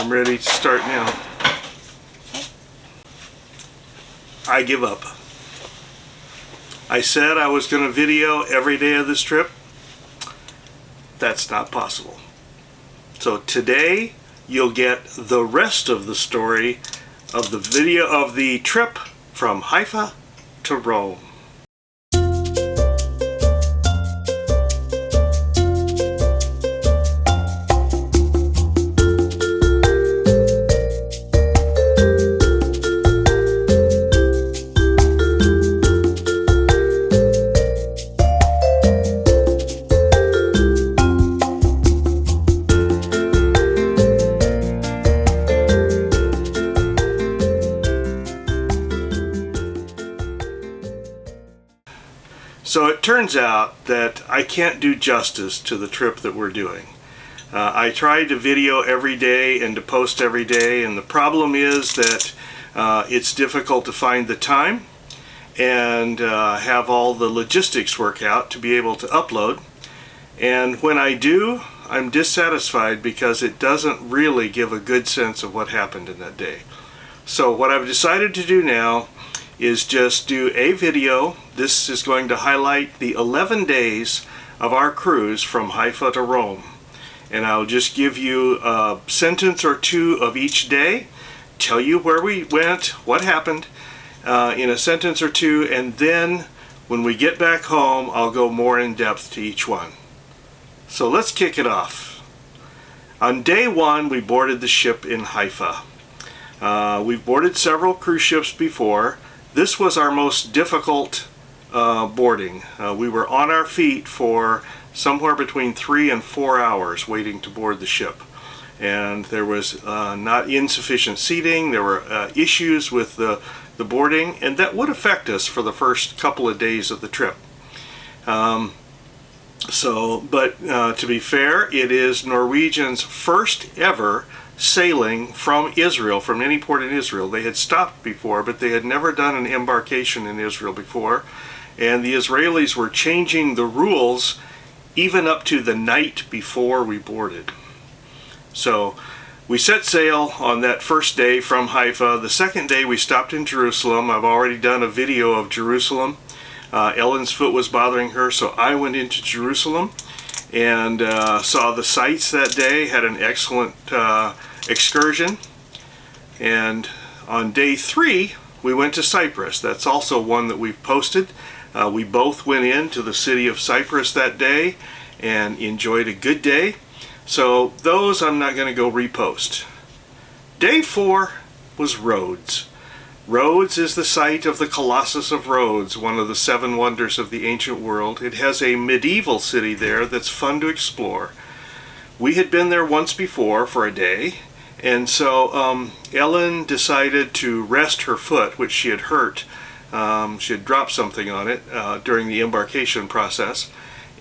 I'm ready to start now. I give up. I said I was going to video every day of this trip. That's not possible. So today you'll get the rest of the story of the video of the trip from Haifa to Rome. So it turns out that I can't do justice to the trip that we're doing. I tried to video every day and to post every day, and the problem is that it's difficult to find the time and have all the logistics work out to be able to upload. And when I do, I'm dissatisfied because it doesn't really give a good sense of what happened in that day. So what I've decided to do now is just do a video. This is going to highlight the 11 days of our cruise from Haifa to Rome. And I'll just give you a sentence or two of each day, tell you where we went, what happened in a sentence or two, and then when we get back home, I'll go more in depth to each one. So let's kick it off. On day one, we boarded the ship in Haifa. We've boarded several cruise ships before. This was our most difficult boarding. We were on our feet for somewhere between 3 and 4 hours waiting to board the ship. And there was not insufficient seating. There were issues with the boarding, and that would affect us for the first couple of days of the trip. To be fair, it is Norwegian's first ever sailing from Israel, from any port in Israel. They had stopped before, but they had never done an embarkation in Israel before. And the Israelis were changing the rules even up to the night before we boarded. So we set sail on that first day from Haifa. The second day we stopped in Jerusalem. I've already done a video of Jerusalem. Ellen's foot was bothering her, so I went into Jerusalem and saw the sights that day, had an excellent excursion. And on day 3 we went to Cyprus. That's also one that we've posted. We both went into the city of Cyprus that day and enjoyed a good day. So those I'm not going to go repost. Day 4 was Rhodes. Rhodes is the site of the Colossus of Rhodes, one of the 7 wonders of the ancient world. It has a medieval city there that's fun to explore. We had been there once before for a day, and so Ellen decided to rest her foot, which she had hurt. She had dropped something on it during the embarkation process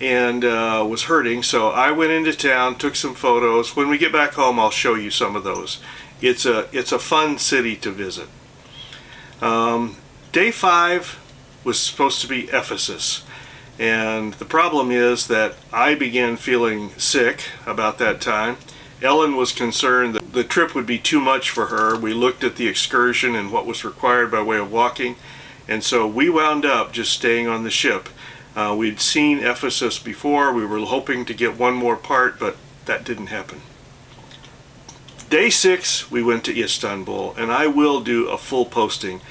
and was hurting, so I went into town, took some photos. When we get back home, I'll show you some of those. It's a fun city to visit. Day 5 was supposed to be Ephesus, and the problem is that I began feeling sick about that time. Ellen was concerned that the trip would be too much for her. We looked at the excursion and what was required by way of walking, and so we wound up just staying on the ship. We'd seen Ephesus before. We were hoping to get one more part, but that didn't happen. Day 6, we went to Istanbul, and I will do a full posting.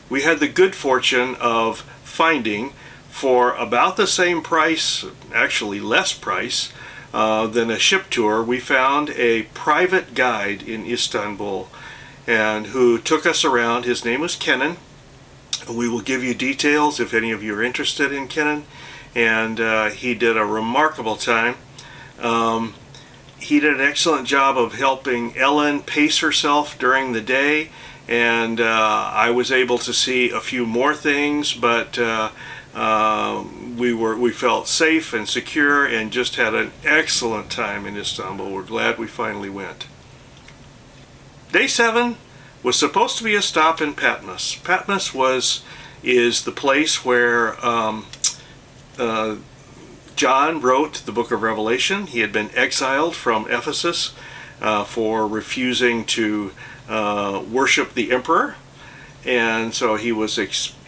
We had the good fortune of finding, for about the same price, actually less price, than a ship tour, we found a private guide in Istanbul and who took us around. His name was Kenan. We will give you details if any of you are interested in Kenan, and he did a remarkable time. He did an excellent job of helping Ellen pace herself during the day, and I was able to see a few more things, but we felt safe and secure and just had an excellent time in Istanbul. We're glad we finally went. Day 7 was supposed to be a stop in Patmos. Patmos is the place where John wrote the book of Revelation. He had been exiled from Ephesus for refusing to worship the emperor, and so he was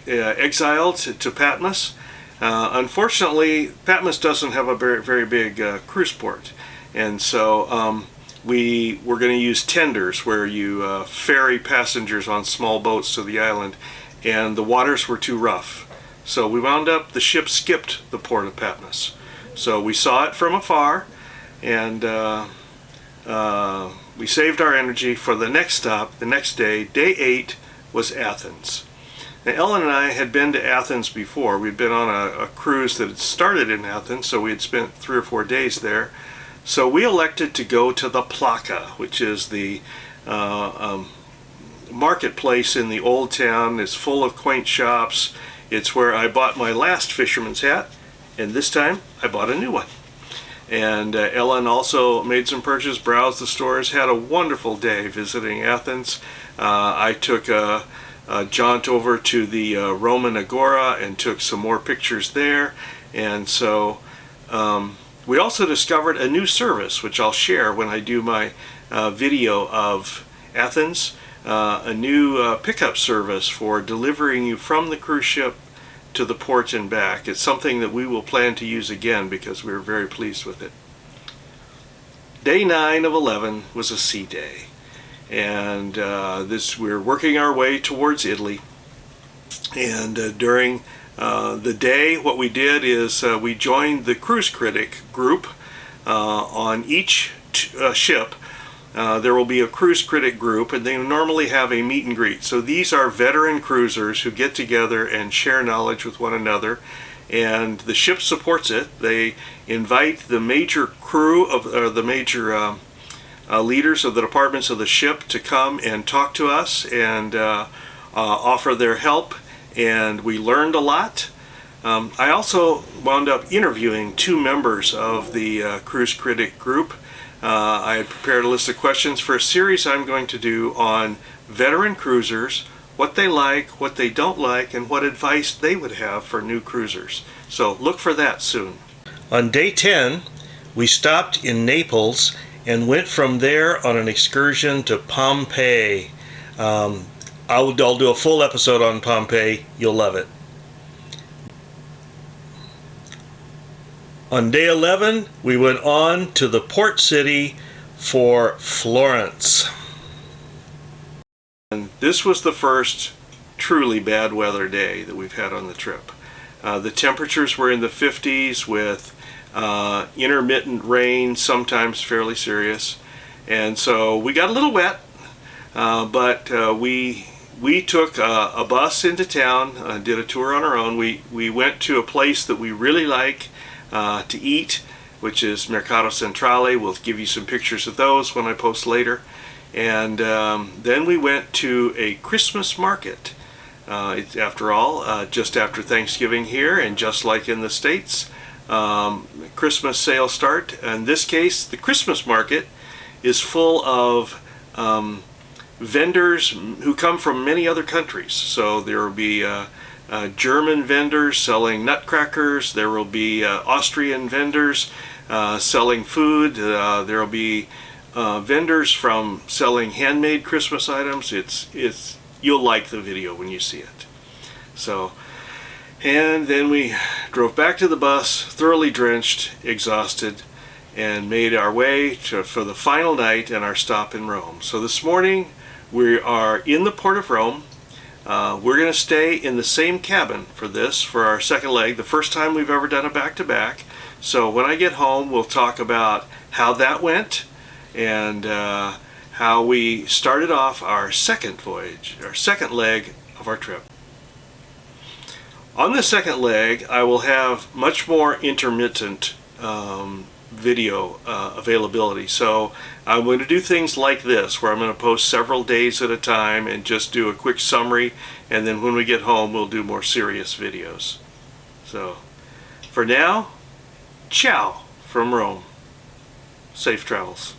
exiled to Patmos. Unfortunately, Patmos doesn't have a very big cruise port, and so we were going to use tenders where you ferry passengers on small boats to the island, and the waters were too rough. So we wound up, the ship skipped the port of Patmos. So we saw it from afar, and we saved our energy for the next stop. The next day, day 8, was Athens. Now, Ellen and I had been to Athens before. We'd been on a cruise that had started in Athens, so we had spent 3 or 4 days there. So we elected to go to the Plaka, which is the marketplace in the old town. It's full of quaint shops. It's where I bought my last fisherman's hat, and this time I bought a new one. And Ellen also made some purchases, browsed the stores, had a wonderful day visiting Athens. I took a jaunt over to the Roman Agora and took some more pictures there. And so we also discovered a new service, which I'll share when I do my video of Athens, a new pickup service for delivering you from the cruise ship to the port and back. It's something that we will plan to use again because we were very pleased with it. Day 9 of 11 was a sea day, and we're working our way towards Italy. And during the day, what we did is we joined the cruise critic group on each ship. There will be a cruise critic group, and they normally have a meet and greet. So these are veteran cruisers who get together and share knowledge with one another, and the ship supports it. They invite the major crew of the major leaders of the departments of the ship to come and talk to us and offer their help, and we learned a lot. I also wound up interviewing 2 members of the cruise critic group. I had prepared a list of questions for a series I'm going to do on veteran cruisers, what they like, what they don't like, and what advice they would have for new cruisers. So look for that soon. On day 10, we stopped in Naples and went from there on an excursion to Pompeii. I'll do a full episode on Pompeii. You'll love it. On day 11, we went on to the port city for Florence. And this was the first truly bad weather day that we've had on the trip. The temperatures were in the 50s with intermittent rain, sometimes fairly serious. And so we got a little wet, but we took a bus into town, did a tour on our own. We went to a place that we really like to eat, which is Mercato Centrale. We'll give you some pictures of those when I post later. And then we went to a Christmas market. After all, just after Thanksgiving here, and just like in the States, Christmas sales start. In this case, the Christmas market is full of vendors who come from many other countries. So there will be German vendors selling nutcrackers. There will be Austrian vendors selling food. There will be vendors from selling handmade Christmas items. You'll like the video when you see it. So, and then we drove back to the bus, thoroughly drenched, exhausted, and made our way for the final night and our stop in Rome. So this morning we are in the port of Rome. We're going to stay in the same cabin for our second leg, the first time we've ever done a back-to-back. So when I get home, we'll talk about how that went and how we started off our second voyage, our second leg of our trip. On the second leg, I will have much more intermittent video availability. So I'm going to do things like this, where I'm going to post several days at a time and just do a quick summary, and then when we get home we'll do more serious videos. So for now, ciao from Rome. Safe travels.